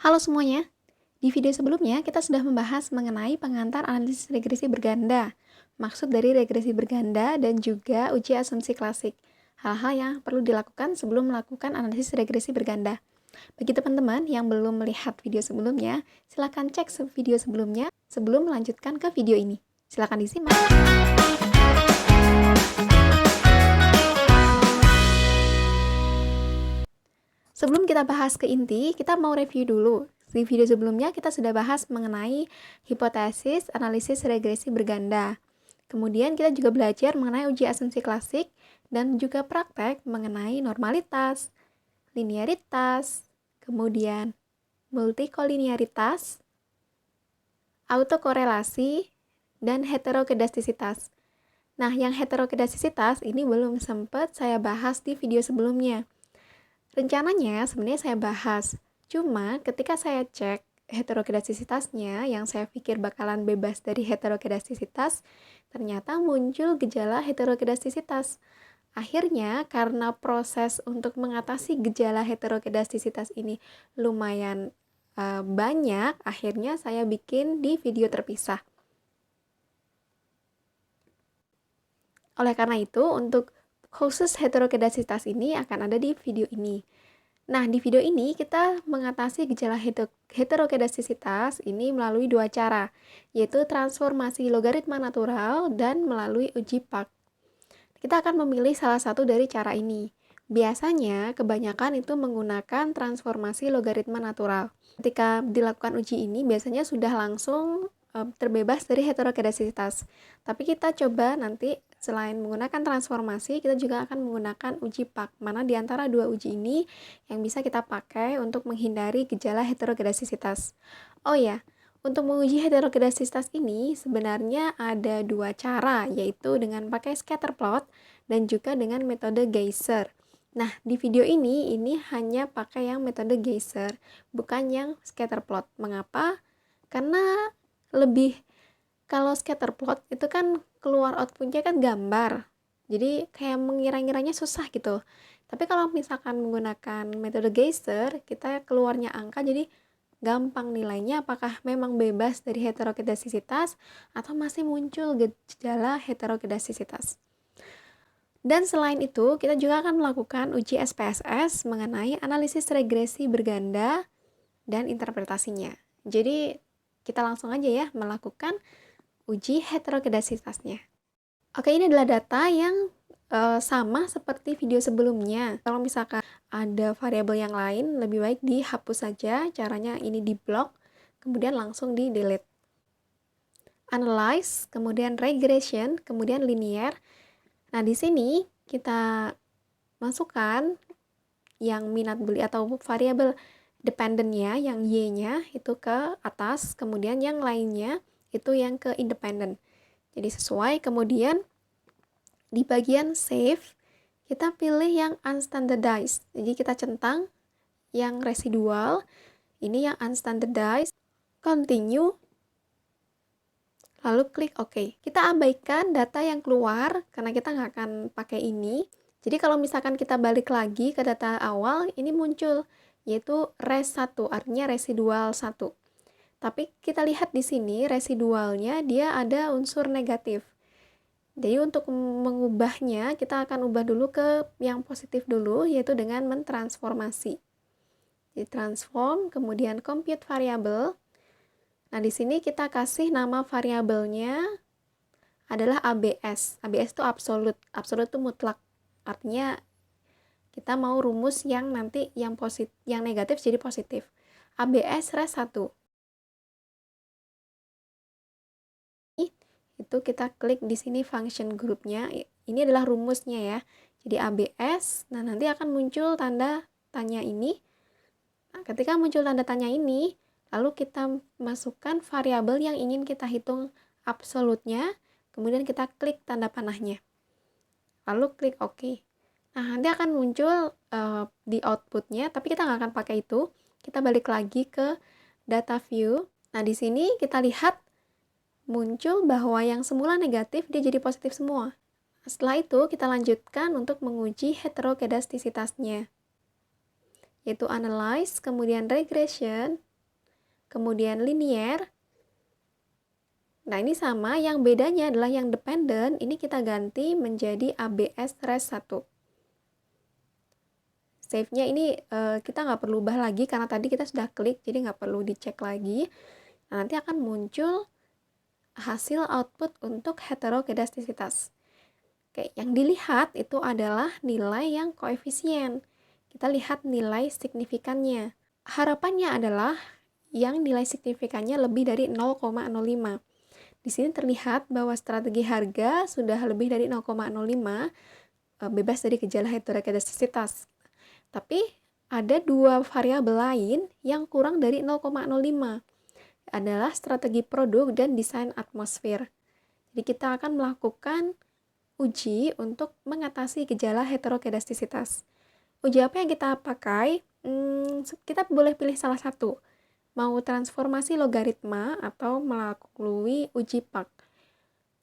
Halo semuanya, di video sebelumnya kita sudah membahas mengenai pengantar analisis regresi berganda, maksud dari regresi berganda dan juga uji asumsi klasik. Hal-hal yang perlu dilakukan sebelum melakukan analisis regresi berganda. Bagi teman-teman yang belum melihat video sebelumnya, silakan cek video sebelumnya sebelum melanjutkan ke video ini. Silakan disimak. Sebelum kita bahas ke inti, kita mau review dulu. Di video sebelumnya kita sudah bahas mengenai hipotesis analisis regresi berganda. Kemudian kita juga belajar mengenai uji asumsi klasik dan juga praktek mengenai normalitas, linearitas, kemudian multikolinearitas, autokorelasi, dan heterokedastisitas. Nah, yang heterokedastisitas ini belum sempat saya bahas di video sebelumnya. Rencananya sebenarnya saya bahas, cuma ketika saya cek heterokedastisitasnya yang saya pikir bakalan bebas dari heterokedastisitas, ternyata muncul gejala heterokedastisitas. Akhirnya karena proses untuk mengatasi gejala heterokedastisitas ini lumayan banyak, akhirnya saya bikin di video terpisah. Oleh karena itu, untuk khusus heterokedastisitas ini akan ada di video ini. Nah, di video ini kita mengatasi gejala heterokedastisitas ini melalui dua cara, yaitu transformasi logaritma natural dan melalui uji Pak. Kita akan memilih salah satu dari cara ini. Biasanya, kebanyakan itu menggunakan transformasi logaritma natural. Ketika dilakukan uji ini, biasanya sudah langsung terbebas dari heterokedastisitas. Tapi kita coba nanti selain menggunakan transformasi, kita juga akan menggunakan uji Pak, mana di antara dua uji ini yang bisa kita pakai untuk menghindari gejala heterokedastisitas. Oh ya, untuk menguji heterokedastisitas ini sebenarnya ada dua cara, yaitu dengan pakai scatter plot dan juga dengan metode Geiser. Nah, di video ini hanya pakai yang metode Geiser, bukan yang scatter plot. Mengapa? Karena kalau scatter plot itu kan keluar outputnya kan gambar, jadi kayak mengira-ngiranya susah gitu. Tapi kalau misalkan menggunakan metode Geiser, kita keluarnya angka, jadi gampang nilainya apakah memang bebas dari heterokedastisitas atau masih muncul gejala heterokedastisitas. Dan selain itu, kita juga akan melakukan uji SPSS mengenai analisis regresi berganda dan interpretasinya. Jadi kita langsung aja ya melakukan uji heterokedastisitasnya. Oke, ini adalah data yang sama seperti video sebelumnya. Kalau misalkan ada variabel yang lain, lebih baik dihapus saja. Caranya ini di blok, kemudian langsung di delete. Analyze, kemudian regression, kemudian linear. Nah, di sini kita masukkan yang minat beli atau variabel dependent-nya, yang Y-nya itu ke atas, kemudian yang lainnya itu yang ke independent. Jadi sesuai, kemudian di bagian save, kita pilih yang unstandardized. Jadi kita centang yang residual, ini yang unstandardized, continue, lalu klik OK. Kita abaikan data yang keluar, karena kita nggak akan pakai ini. Jadi kalau misalkan kita balik lagi ke data awal, ini muncul, yaitu res1, artinya residual 1. Tapi kita lihat di sini residualnya dia ada unsur negatif. Jadi untuk mengubahnya kita akan ubah dulu ke yang positif dulu, yaitu dengan mentransformasi. Jadi transform, kemudian compute variable. Nah, di sini kita kasih nama variabelnya adalah ABS. ABS itu absolut. Absolut itu mutlak. Artinya kita mau rumus yang nanti yang negatif jadi positif. ABS res 1. Itu kita klik di sini function groupnya. Ini adalah rumusnya ya. Jadi ABS, nah nanti akan muncul tanda tanya ini. Nah, ketika muncul tanda tanya ini, lalu kita masukkan variabel yang ingin kita hitung absolutnya, kemudian kita klik tanda panahnya. Lalu klik OK. Nah, nanti akan muncul di outputnya, tapi kita nggak akan pakai itu. Kita balik lagi ke data view. Nah, di sini kita lihat muncul bahwa yang semula negatif dia jadi positif semua. Setelah itu kita lanjutkan untuk menguji heterokedastisitasnya, yaitu analyze, kemudian regression, kemudian linear. Nah, ini sama, yang bedanya adalah yang dependent ini kita ganti menjadi ABS res 1. Save-nya ini kita nggak perlu ubah lagi karena tadi kita sudah klik, jadi nggak perlu dicek lagi. Nah, nanti akan muncul hasil output untuk heterokedastisitas. Oke, yang dilihat itu adalah nilai yang koefisien. Kita lihat nilai signifikannya. Harapannya adalah yang nilai signifikannya lebih dari 0,05. Di sini terlihat bahwa strategi harga sudah lebih dari 0,05, bebas dari gejala heterokedastisitas. Tapi ada dua variabel lain yang kurang dari 0,05, adalah strategi produk dan desain atmosfer. Jadi kita akan melakukan uji untuk mengatasi gejala heterokedastisitas. Uji apa yang kita pakai? Kita boleh pilih salah satu. Mau transformasi logaritma atau melalui uji PAK.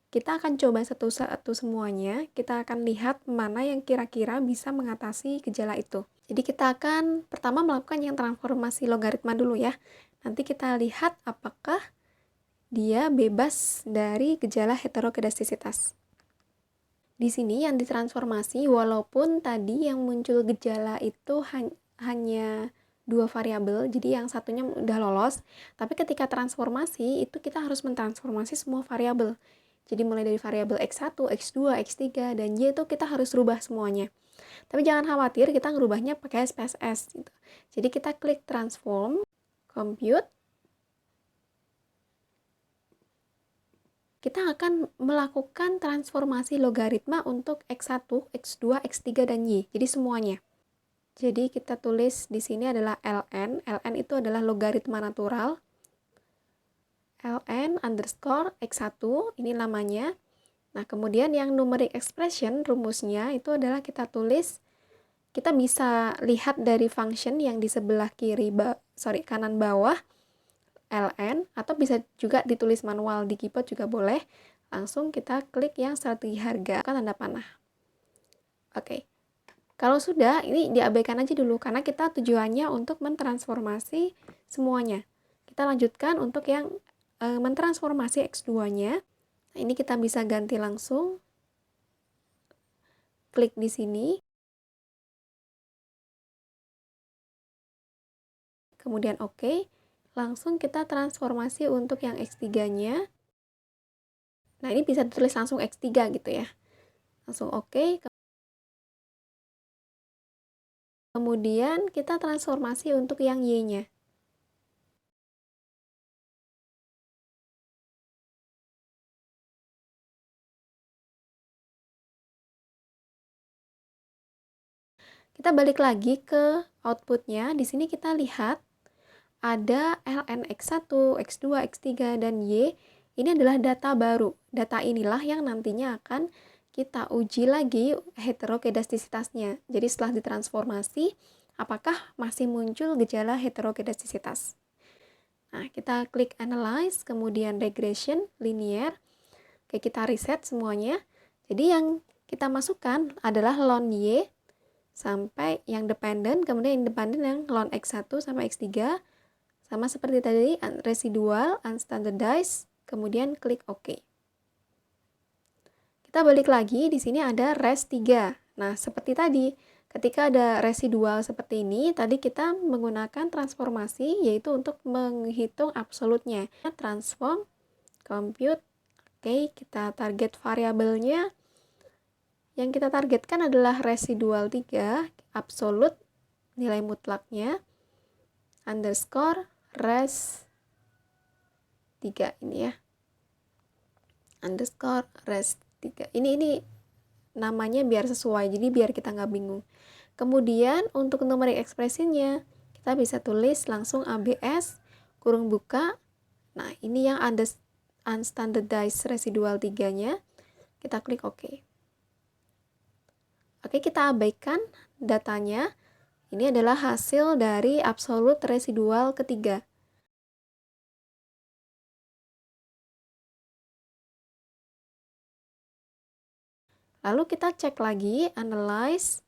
Kita akan coba satu-satu semuanya, kita akan lihat mana yang kira-kira bisa mengatasi gejala itu. Jadi kita akan pertama melakukan yang transformasi logaritma dulu ya. Nanti kita lihat apakah dia bebas dari gejala heterokedastisitas. Di sini yang ditransformasi, walaupun tadi yang muncul gejala itu hanya dua variabel, jadi yang satunya udah lolos, tapi ketika transformasi itu kita harus mentransformasi semua variabel. Jadi mulai dari variabel X1, X2, X3, dan Y itu kita harus rubah semuanya. Tapi jangan khawatir, kita ngerubahnya pakai SPSS gitu. Jadi kita klik transform, compute. Kita akan melakukan transformasi logaritma untuk X1, X2, X3, dan Y. Jadi semuanya. Jadi kita tulis di sini adalah ln. Ln itu adalah logaritma natural. Ln underscore X1, ini namanya. Nah, kemudian yang numeric expression, rumusnya itu adalah kita tulis, kita bisa lihat dari function yang di sebelah kanan bawah, ln, atau bisa juga ditulis manual di keyboard juga boleh. Langsung kita klik yang strategi harga, kan tanda panah. Oke. Kalau sudah, ini diabaikan aja dulu karena kita tujuannya untuk mentransformasi semuanya. Kita lanjutkan untuk yang mentransformasi X2-nya. Nah, ini kita bisa ganti langsung. Klik di sini. Kemudian OK. Langsung kita transformasi untuk yang X3-nya. Nah, ini bisa ditulis langsung X3 gitu ya. Langsung OK. Kemudian kita transformasi untuk yang Y-nya. Kita balik lagi ke outputnya. Di sini kita lihat ada ln X1, X2, X3, dan Y. Ini adalah data baru. Data inilah yang nantinya akan kita uji lagi heterokedastisitasnya. Jadi setelah ditransformasi, apakah masih muncul gejala heterokedastisitas? Nah, kita klik analyze, kemudian regression, linear. Oke, kita reset semuanya. Jadi yang kita masukkan adalah ln Y sampai yang dependent, kemudian independent yang ln X1 sampai X3. Sama seperti tadi, residual, unstandardized, kemudian klik OK. Kita balik lagi, di sini ada res 3. Nah, seperti tadi, ketika ada residual seperti ini, tadi kita menggunakan transformasi, yaitu untuk menghitung absolutnya. Transform, compute, oke, kita target variabelnya. Yang kita targetkan adalah residual 3, absolut, nilai mutlaknya, underscore, res 3 ini ya. Underscore, res 3. Ini namanya biar sesuai, jadi biar kita nggak bingung. Kemudian untuk numeric expression-nya, kita bisa tulis langsung ABS, kurung buka. Nah, ini yang unstandardized residual 3-nya. Kita klik OK. Oke, kita abaikan datanya. Ini adalah hasil dari absolute residual ketiga. Lalu kita cek lagi, analyze,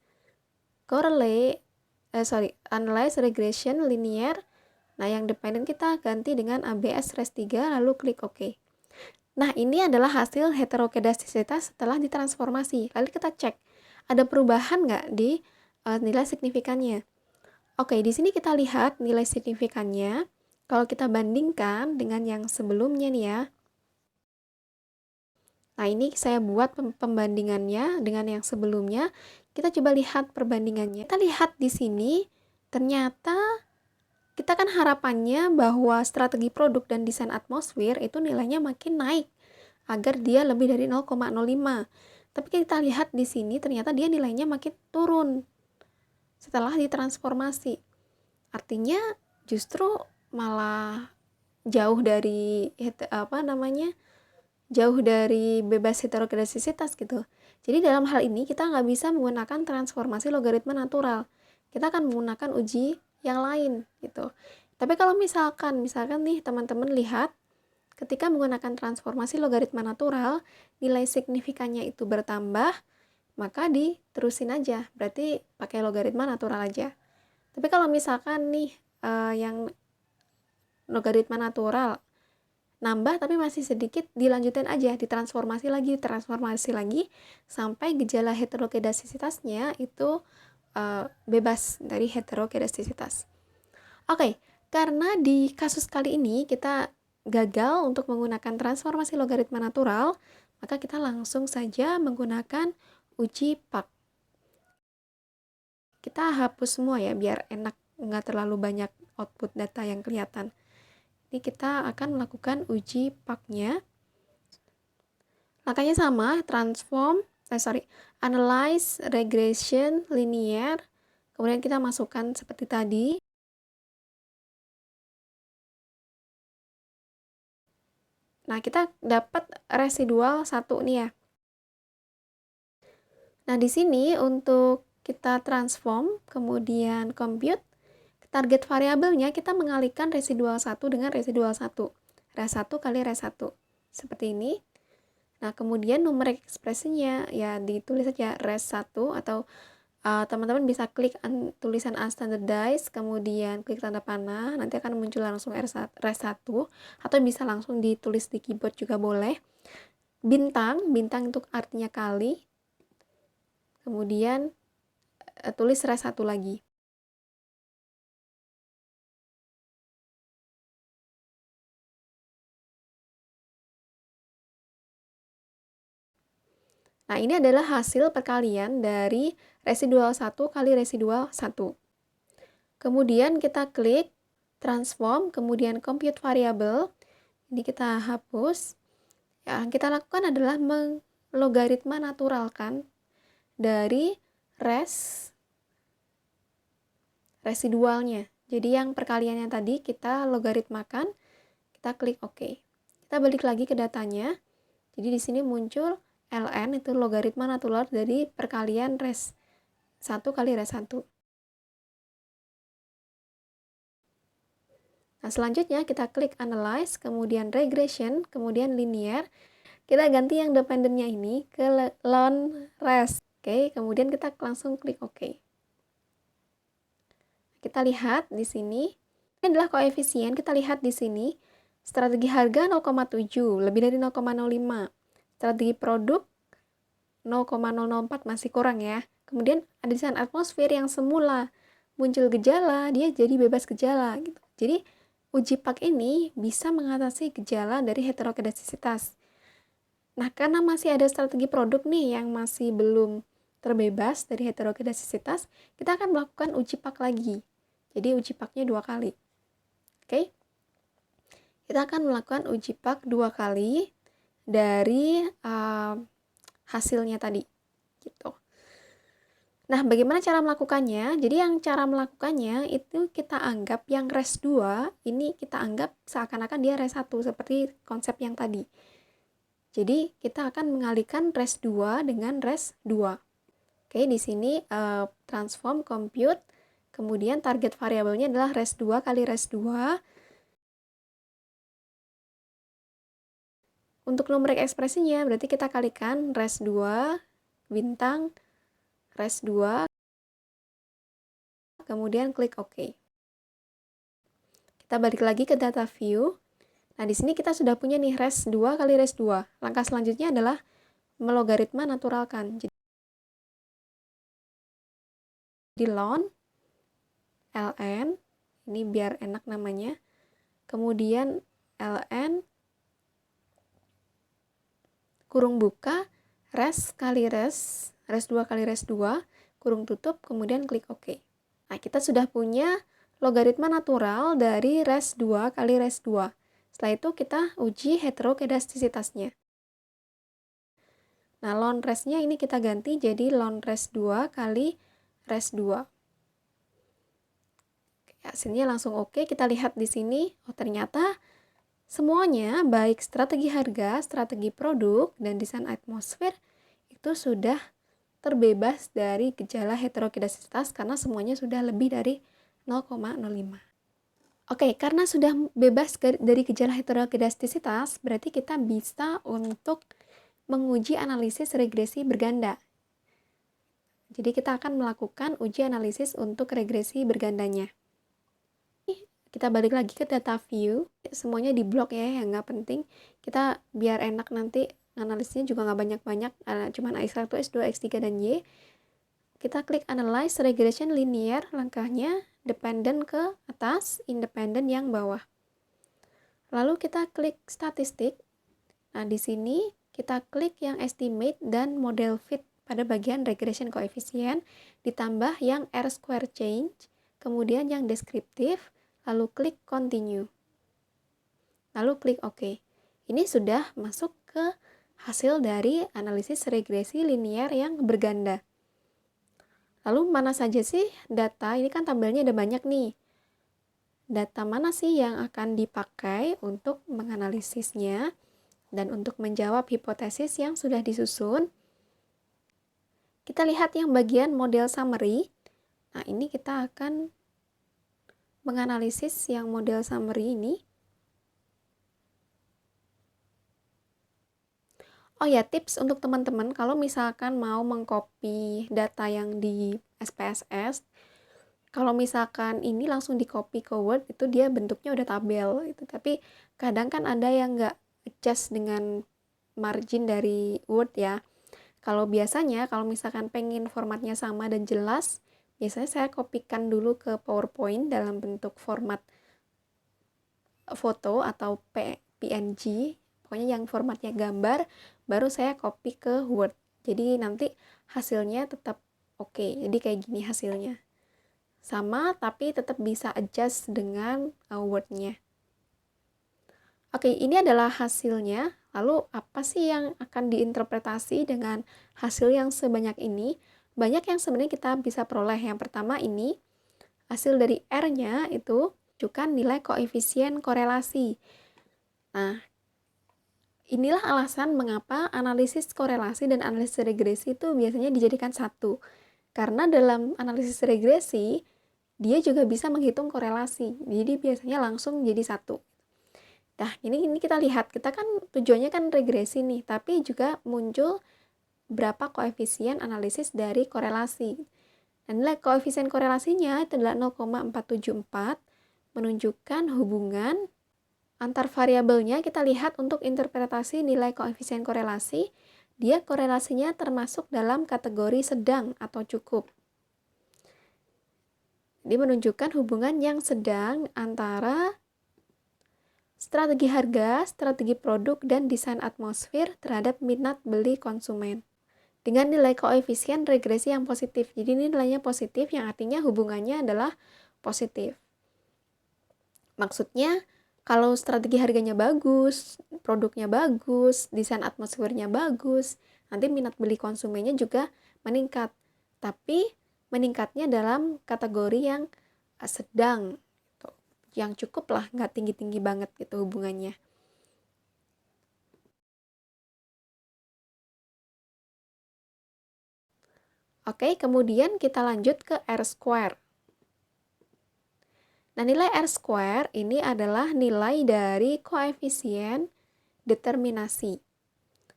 analyze regression linear. Nah, yang dependen kita ganti dengan ABS res 3, lalu klik OK. Nah, ini adalah hasil heterokedastisitas setelah ditransformasi. Lalu kita cek, ada perubahan nggak di nilai signifikannya. Oke, di sini kita lihat nilai signifikannya. Kalau kita bandingkan dengan yang sebelumnya nih ya. Nah, ini saya buat pembandingannya dengan yang sebelumnya. Kita coba lihat perbandingannya. Kita lihat di sini, ternyata kita kan harapannya bahwa strategi produk dan desain atmosfer itu nilainya makin naik agar dia lebih dari 0,05. Tapi kita lihat di sini ternyata dia nilainya makin turun setelah ditransformasi. Artinya justru malah jauh dari jauh dari bebas heterokedastisitas gitu. Jadi dalam hal ini kita nggak bisa menggunakan transformasi logaritma natural. Kita akan menggunakan uji yang lain gitu. Tapi kalau misalkan nih teman-teman lihat ketika menggunakan transformasi logaritma natural, nilai signifikannya itu bertambah, maka diterusin aja. Berarti pakai logaritma natural aja. Tapi kalau misalkan nih yang logaritma natural nambah tapi masih sedikit, dilanjutin aja, ditransformasi lagi sampai gejala heterokedastisitasnya itu bebas dari heterokedastisitas. Oke, karena di kasus kali ini kita gagal untuk menggunakan transformasi logaritma natural, maka kita langsung saja menggunakan uji Pak. Kita hapus semua ya, biar enak, nggak terlalu banyak output data yang kelihatan. Ini kita akan melakukan uji Pak-nya. Langkahnya sama, analyze, regression, linear. Kemudian kita masukkan seperti tadi. Nah, kita dapat residual 1 nih ya. Nah, di sini untuk kita transform, kemudian compute, target variabelnya kita mengalihkan residual 1 dengan residual 1. Res 1 kali res 1. Seperti ini. Nah, kemudian numerik ekspresinya ya ditulis saja res 1 atau teman-teman bisa klik tulisan unstandardized, kemudian klik tanda panah, nanti akan muncul langsung res 1, atau bisa langsung ditulis di keyboard juga boleh. Bintang itu artinya kali, kemudian tulis res 1 lagi. Nah, ini adalah hasil perkalian dari residual 1 kali residual 1. Kemudian kita klik transform, kemudian compute variable. Ini kita hapus. Yang kita lakukan adalah menglogaritma naturalkan dari residualnya. Jadi yang perkaliannya tadi kita logaritmakan, kita klik OK. Kita balik lagi ke datanya. Jadi di sini muncul ln, itu logaritma natural dari perkalian res 1 kali res 1. Nah, selanjutnya kita klik analyze, kemudian regression, kemudian linear. Kita ganti yang dependennya ini ke lone res. Oke, kemudian kita langsung klik OK. Kita lihat di sini, ini adalah koefisien. Kita lihat di sini, strategi harga 0,7, lebih dari 0,05. Strategi produk 0,004, masih kurang ya. Kemudian ada desain atmosfer yang semula muncul gejala, dia jadi bebas gejala gitu. Jadi uji Pak ini bisa mengatasi gejala dari heterokedastisitas. Nah, karena masih ada strategi produk nih yang masih belum terbebas dari heterokedastisitas, kita akan melakukan uji Pak lagi. Jadi uji Pak-nya 2 kali. Oke? Kita akan melakukan uji Pak 2 kali dari hasilnya tadi. Gitu. Nah, bagaimana cara melakukannya? Jadi yang cara melakukannya itu kita anggap yang res 2, ini kita anggap seakan-akan dia res 1, seperti konsep yang tadi. Jadi kita akan mengalihkan res 2 dengan res 2. Oke, di sini transform compute, kemudian target variabelnya adalah res 2 kali res 2. Untuk numerik ekspresinya berarti kita kalikan res 2 bintang res 2, kemudian klik OK. Kita Kita balik lagi ke data view. Nah, di sini kita sudah punya nih res 2 kali res 2. Langkah selanjutnya adalah melogaritma naturalkan. Jadi ln, ln, ini biar enak namanya. Kemudian ln, kurung buka, res kali res 2 kali res 2, kurung tutup, kemudian klik OK. Nah, kita sudah punya logaritma natural dari res 2 kali res 2. Setelah itu kita uji heterokedastisitasnya. Nah, ln resnya ini kita ganti jadi ln res 2 kali res 2. Hasilnya langsung oke. Kita lihat di sini, oh ternyata semuanya baik strategi harga, strategi produk, dan desain atmosfer itu sudah terbebas dari gejala heterokedastisitas karena semuanya sudah lebih dari 0,05. Oke, karena sudah bebas dari gejala heterokedastisitas, berarti kita bisa untuk menguji analisis regresi berganda. Jadi kita akan melakukan uji analisis untuk regresi bergandanya. Kita balik lagi ke data view, semuanya di blok ya, yang nggak penting. Kita biar enak nanti analisisnya juga nggak banyak-banyak, cuman X1, X2, X3, dan Y. Kita klik Analyze Regression Linear, langkahnya dependent ke atas, independent yang bawah. Lalu kita klik Statistik. Nah, di sini kita klik yang Estimate dan Model Fit pada bagian Regression Coefficient, ditambah yang R-square change, kemudian yang deskriptif, lalu klik Continue. Lalu klik OK. Ini sudah masuk ke hasil dari analisis regresi linear yang berganda. Lalu mana saja sih data? Ini kan tabelnya ada banyak nih. Data mana sih yang akan dipakai untuk menganalisisnya dan untuk menjawab hipotesis yang sudah disusun? Kita lihat yang bagian model summary. Nah, ini kita akan menganalisis yang model summary ini. Oh ya, tips untuk teman-teman kalau misalkan mau mengcopy data yang di SPSS, kalau misalkan ini langsung di copy ke Word, itu dia bentuknya udah tabel itu. Tapi kadang kan ada yang nggak adjust dengan margin dari Word ya. Kalau biasanya kalau misalkan pengen formatnya sama dan jelas, biasanya saya kopikan dulu ke PowerPoint dalam bentuk format foto atau PNG, pokoknya yang formatnya gambar, baru saya copy ke Word. Jadi nanti hasilnya tetap oke. Jadi kayak gini hasilnya. Sama tapi tetap bisa adjust dengan Word-nya. Oke, ini adalah hasilnya. Lalu apa sih yang akan diinterpretasi dengan hasil yang sebanyak ini? Banyak yang sebenarnya kita bisa peroleh. Yang pertama ini, hasil dari R-nya itu menunjukkan nilai koefisien korelasi. Nah, inilah alasan mengapa analisis korelasi dan analisis regresi itu biasanya dijadikan satu. Karena dalam analisis regresi, dia juga bisa menghitung korelasi. Jadi biasanya langsung jadi satu. Nah, ini kita lihat, kita kan tujuannya kan regresi nih, tapi juga muncul berapa koefisien analisis dari korelasi. Dan nilai koefisien korelasinya itu adalah 0,474, menunjukkan hubungan antar variabelnya. Kita lihat untuk interpretasi nilai koefisien korelasi, dia korelasinya termasuk dalam kategori sedang atau cukup. Dia menunjukkan hubungan yang sedang antara strategi harga, strategi produk, dan desain atmosfer terhadap minat beli konsumen. Dengan nilai koefisien regresi yang positif. Jadi ini nilainya positif, yang artinya hubungannya adalah positif. Maksudnya, kalau strategi harganya bagus, produknya bagus, desain atmosfernya bagus, nanti minat beli konsumennya juga meningkat. Tapi meningkatnya dalam kategori yang sedang, gitu. Yang cukup lah, nggak tinggi-tinggi banget gitu hubungannya. Oke, kemudian kita lanjut ke R-square. Nah, nilai R-square ini adalah nilai dari koefisien determinasi.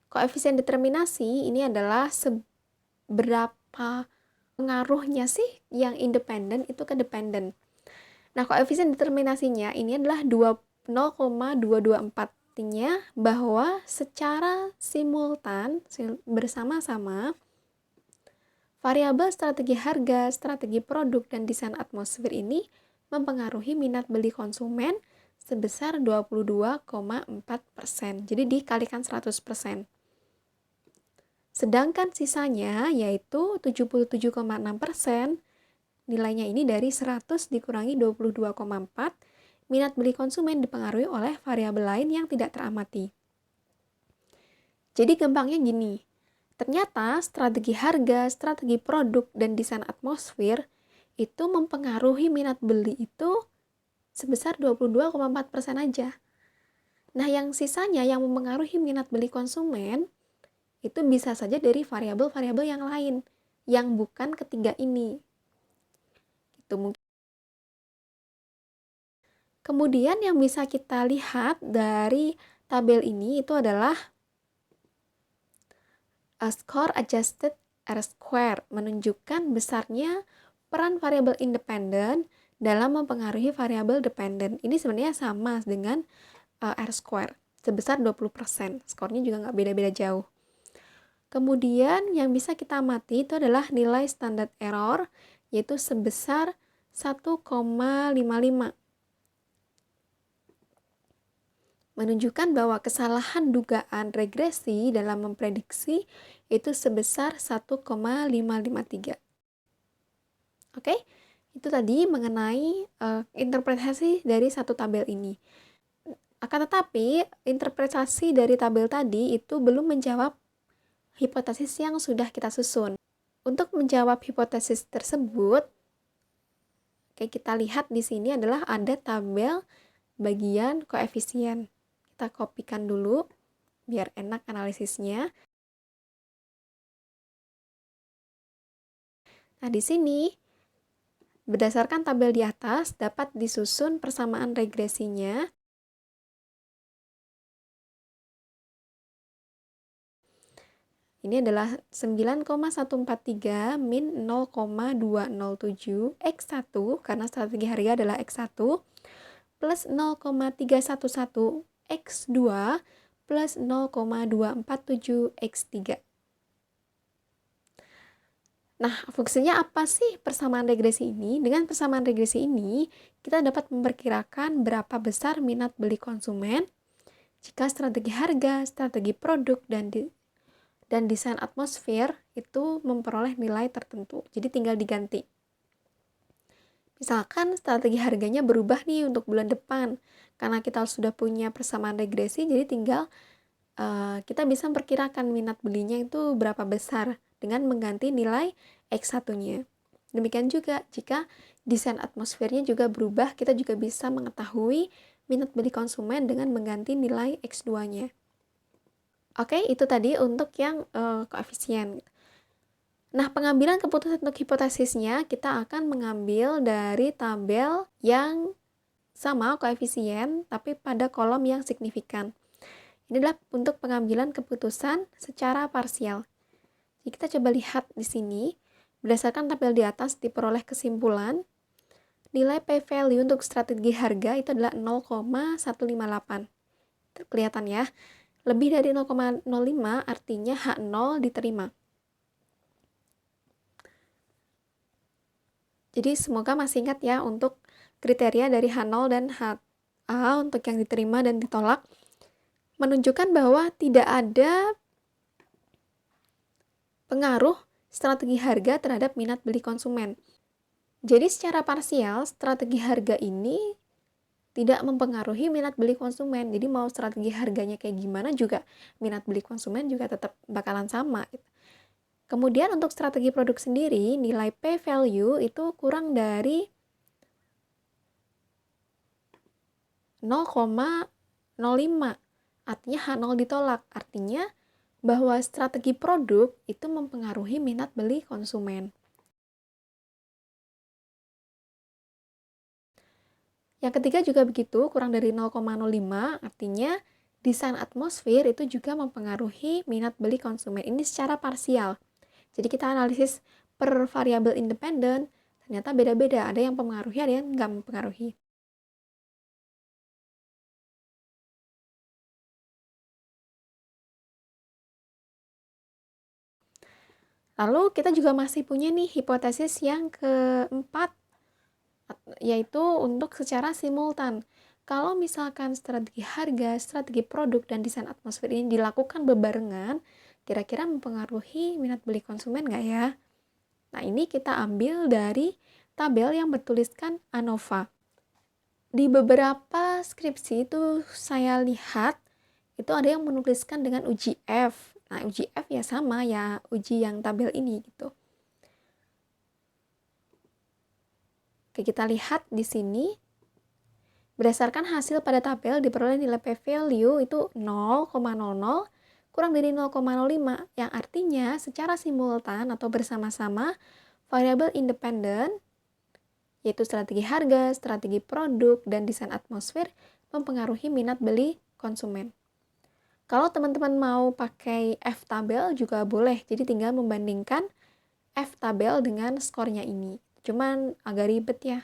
Koefisien determinasi ini adalah seberapa pengaruhnya sih yang independen itu ke dependen. Nah, koefisien determinasinya ini adalah 0,224. Artinya bahwa secara simultan bersama-sama variabel strategi harga, strategi produk, dan desain atmosfer ini mempengaruhi minat beli konsumen sebesar 22,4%. Jadi dikalikan 100%. Sedangkan sisanya yaitu 77,6%. Nilainya ini dari 100 dikurangi 22,4. Minat beli konsumen dipengaruhi oleh variabel lain yang tidak teramati. Jadi gampangnya gini, ternyata strategi harga, strategi produk, dan desain atmosfer itu mempengaruhi minat beli itu sebesar 22,4% aja. Nah, yang sisanya yang mempengaruhi minat beli konsumen itu bisa saja dari variabel-variabel yang lain, yang bukan ketiga ini. Itu mungkin. Kemudian yang bisa kita lihat dari tabel ini itu adalah score adjusted R-square, menunjukkan besarnya peran variabel independen dalam mempengaruhi variabel dependen. Ini sebenarnya sama dengan R-square, sebesar 20%. Skornya juga nggak beda-beda jauh. Kemudian yang bisa kita amati itu adalah nilai standar error, yaitu sebesar 1,55. Menunjukkan bahwa kesalahan dugaan regresi dalam memprediksi itu sebesar 1,553. Oke, itu tadi mengenai interpretasi dari satu tabel ini. Akan tetapi, interpretasi dari tabel tadi itu belum menjawab hipotesis yang sudah kita susun. Untuk menjawab hipotesis tersebut, kita lihat di sini adalah ada tabel bagian koefisien. Kita kopikan dulu biar enak analisisnya. Nah, di sini berdasarkan tabel di atas dapat disusun persamaan regresinya. Ini adalah 9,143 min 0,207 X1 karena strategi harga adalah X1 plus 0,311 X2 plus 0,247 X3. Nah, fungsinya apa sih persamaan regresi ini? Dengan persamaan regresi ini, kita dapat memperkirakan berapa besar minat beli konsumen jika strategi harga, strategi produk, dan desain atmosfer itu memperoleh nilai tertentu. Jadi tinggal diganti. Misalkan strategi harganya berubah nih untuk bulan depan. Karena kita sudah punya persamaan regresi, jadi tinggal kita bisa memperkirakan minat belinya itu berapa besar dengan mengganti nilai X1-nya. Demikian juga jika desain atmosfernya juga berubah, kita juga bisa mengetahui minat beli konsumen dengan mengganti nilai X2-nya. Oke, itu tadi untuk yang koefisien. Nah, pengambilan keputusan untuk hipotesisnya kita akan mengambil dari tabel yang sama koefisien tapi pada kolom yang signifikan. Ini adalah untuk pengambilan keputusan secara parsial. Jadi kita coba lihat di sini, berdasarkan tabel di atas diperoleh kesimpulan nilai p-value untuk strategi harga itu adalah 0,158. Kelihatan ya, lebih dari 0,05 artinya H0 diterima. Jadi semoga masih ingat ya untuk kriteria dari H0 dan HA untuk yang diterima dan ditolak. Menunjukkan bahwa tidak ada pengaruh strategi harga terhadap minat beli konsumen. Jadi secara parsial, strategi harga ini tidak mempengaruhi minat beli konsumen. Jadi mau strategi harganya kayak gimana juga, minat beli konsumen juga tetap bakalan sama. Kemudian untuk strategi produk sendiri, nilai p-value itu kurang dari 0,05. Artinya H0 ditolak. Artinya bahwa strategi produk itu mempengaruhi minat beli konsumen. Yang ketiga juga begitu, kurang dari 0,05, artinya desain atmosfer itu juga mempengaruhi minat beli konsumen. Ini secara parsial. Jadi kita analisis per variabel independen, ternyata beda-beda, ada yang mempengaruhi, ada yang nggak mempengaruhi. Lalu kita juga masih punya nih hipotesis yang keempat, yaitu untuk secara simultan. Kalau misalkan strategi harga, strategi produk, dan desain atmosfer ini dilakukan bebarengan, kira-kira mempengaruhi minat beli konsumen nggak ya? Nah, ini kita ambil dari tabel yang bertuliskan ANOVA. Di beberapa skripsi itu saya lihat, itu ada yang menuliskan dengan uji F. Nah, uji F ya sama ya uji yang tabel ini gitu. Oke, kita lihat di sini. Berdasarkan hasil pada tabel diperoleh nilai p-value itu 0,00 kurang dari 0,05, yang artinya secara simultan atau bersama-sama variabel independen yaitu strategi harga, strategi produk, dan desain atmosfer mempengaruhi minat beli konsumen. Kalau teman-teman mau pakai F-tabel juga boleh, jadi tinggal membandingkan F-tabel dengan skornya ini. Cuman agak ribet ya.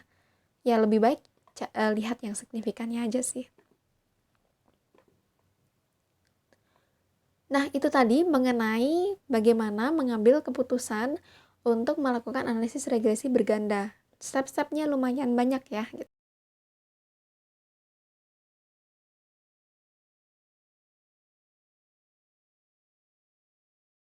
Ya lebih baik lihat yang signifikannya aja sih. Nah, itu tadi mengenai bagaimana mengambil keputusan untuk melakukan analisis regresi berganda. Step-stepnya lumayan banyak ya.